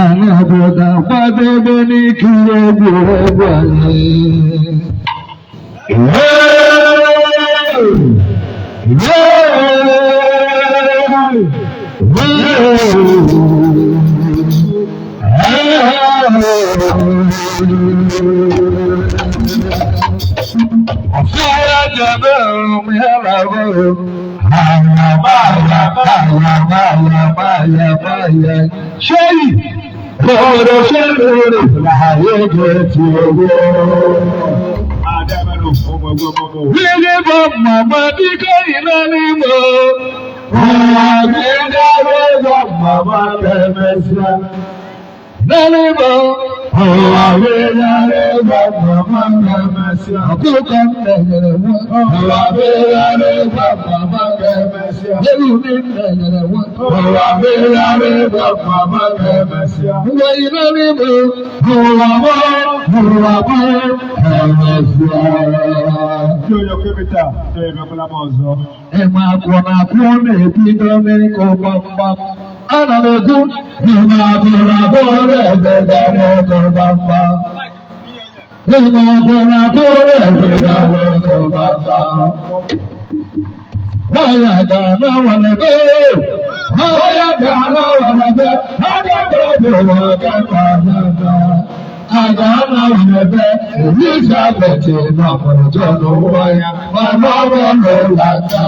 Anaboda padebeni kiyebuwani. Ọ̀rọ̀ ṣẹ́lẹ̀ láyé jẹ́ ti owó. Lílé bọ̀ màmá bí kẹ́yìn náà ní mọ̀. Àgbẹ̀dáwé bọ̀ màmá kẹ́mẹ́sà. Lẹ́lẹ́ bọ̀ àgbẹ̀dáwé bọ̀ màmá kẹ́mẹ́sà. Àkókò mẹ́gẹ̀rẹ̀ wọ́n. Àgbẹ̀dáwé bọ̀ màmá kẹ́mẹ́sà. Lẹ́rù ní mẹ́gẹ̀rẹ̀ wọ́n. Àgbẹ̀dáwé bọ̀ màmá kẹ́mẹ́sà. Wọ́n iná ní mọ̀. Àwọ̀ kẹ́mẹ́sà. Tí o yọ kébìtà, tí o yọ kọ́lá mọ̀ ọ̀zọ́. Ẹ máa kọ̀ náà kú ọ̀nà èbí dọ́mẹ́ kọ́ pàmpá. Ana lego nina bora bora beda moto bamba. Nina bora bora beda moto bamba. Maya dana wanabe, maya dana wanabe, ada bora beda. Agana wanabe, Elisa bete na mojono waya, mama wana lata.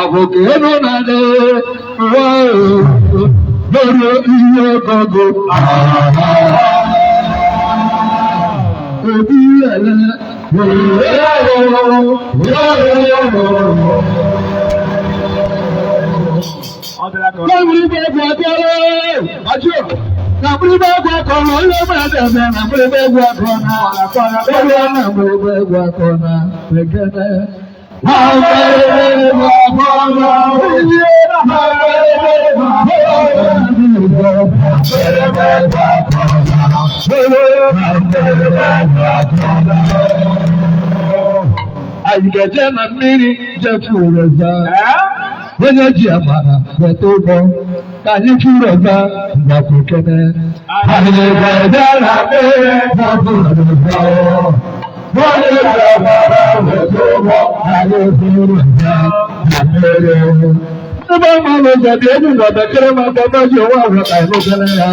Àbòkè ẹnu nàdé wá lórí iye gbogbo. Òbí ẹ̀lẹ́ Nàbúrí bẹ́ẹ̀ gbọ́ kọ́rọ́. Nàbúrí bẹ́ẹ̀ gbọ́ kọ́rọ́. Ilé máa dẹ̀bẹ̀ nàbúrí bẹ́ẹ̀ gbọ́ kọ́rọ́. Olú nàbúrí bẹ́ẹ̀ gbọ́ kọ́rọ́. Pẹ̀kẹ́tẹ́. Àyìnkẹ́jẹ́ na mmiri jẹ́ fún rẹ̀ gbà. Onye ji amara weta ụgbọ ka anyị furu ọba mgbakọ kene. Anyị ga-edara mere n'ọbụla n'ụzọ. Onye ji amara weta ụgbọ anyị furu ọba na mmeri. Ebe mmanụ ụzọ dị elu na bekere maka mmaji onwe ahụ ka anyị mụtara ya.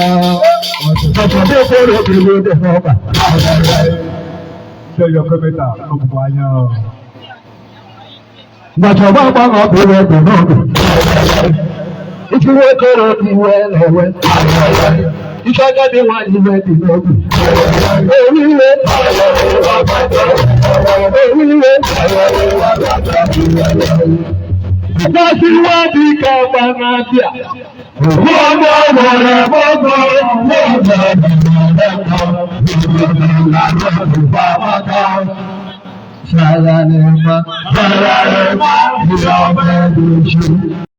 Ọtụtụ okporo okporo dị n'ọba. Ṣé yọ kọ́mẹ́tà lókùnkùn anya? Gbàtọ̀ bá bá wọn bẹ̀rẹ̀ ẹ̀dùn náà dùn. Ìfúwé kọ́rọ̀ ìwé ẹ̀wẹ̀. Ìṣàgádé wà ìwé ẹ̀dùn náà dùn. Oríire. Oríire. Ìgbàsíwádìí kẹfà náà bíà. Wọ́n bọ̀ wọ̀rẹ̀ bọ́gbọ̀ Salalema, ìlọ́mẹ́lẹ́jù.